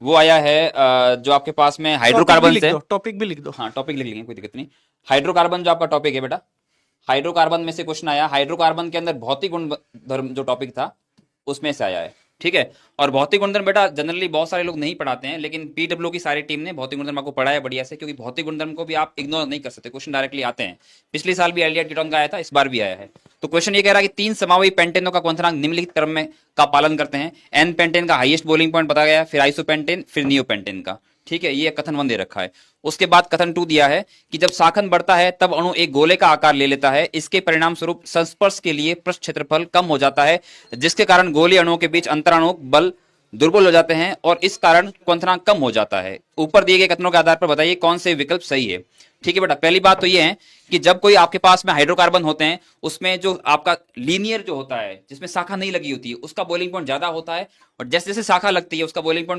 वो आया है जो आपके पास में हाइड्रोकार्बन है। टॉपिक भी लिख दो। हाँ टॉपिक लिख लेंगे, कोई दिक्कत नहीं। हाइड्रोकार्बन जो आपका टॉपिक है बेटा, हाइड्रोकार्बन में से क्वेश्चन आया। हाइड्रोकार्बन के अंदर भौतिक गुण धर्म जो टॉपिक था उसमें से आया है, ठीक है। और भौतिक गुणधर्म बेटा जनरली बहुत सारे लोग नहीं पढ़ाते हैं, लेकिन पीडब्ल्यू की सारी टीम ने भौतिक गुणधर्म आपको पढ़ाया बढ़िया से, क्योंकि भौतिक गुणधर्म को भी आप इग्नोर नहीं कर सकते, क्वेश्चन डायरेक्टली आते हैं। पिछले साल भी एलियट कीटोन का आया था, इस बार भी आया है। तो क्वेश्चन ये कह रहा है कि 3 समावयी पेंटेनों का क्वथनांक निम्नलिखित क्रम में का पालन करते हैं। एन पेंटेन का हाईएस्ट बॉइलिंग पॉइंट बताया गया, फिर आइसोपेंटेन, फिर नियोपेंटेन का, ठीक है। ये कथन 1 दे रखा है। उसके बाद कथन 2 दिया है कि जब शाखन बढ़ता है तब अणु एक गोले का आकार ले लेता है। इसके परिणाम स्वरूप संस्पर्श के लिए पृष्ठ क्षेत्रफल कम हो जाता है, जिसके कारण गोलीय अणुओं के बीच अंतराणुक बल दुर्बल हो जाते हैं और इस कारण क्वथनांक कम हो जाता है। ऊपर दिए गए कथनों के आधार पर बताइए कौन से विकल्प सही है, ठीक है बेटा। पहली बात तो ये है कि जब कोई आपके पास में हाइड्रोकार्बन होते हैं उसमें जो आपका लीनियर जो होता है जिसमें शाखा नहीं लगी होती है उसका बॉइलिंग पॉइंट ज्यादा होता है, और जैसे जैसे शाखा लगती है उसका बॉइलिंग पॉइंट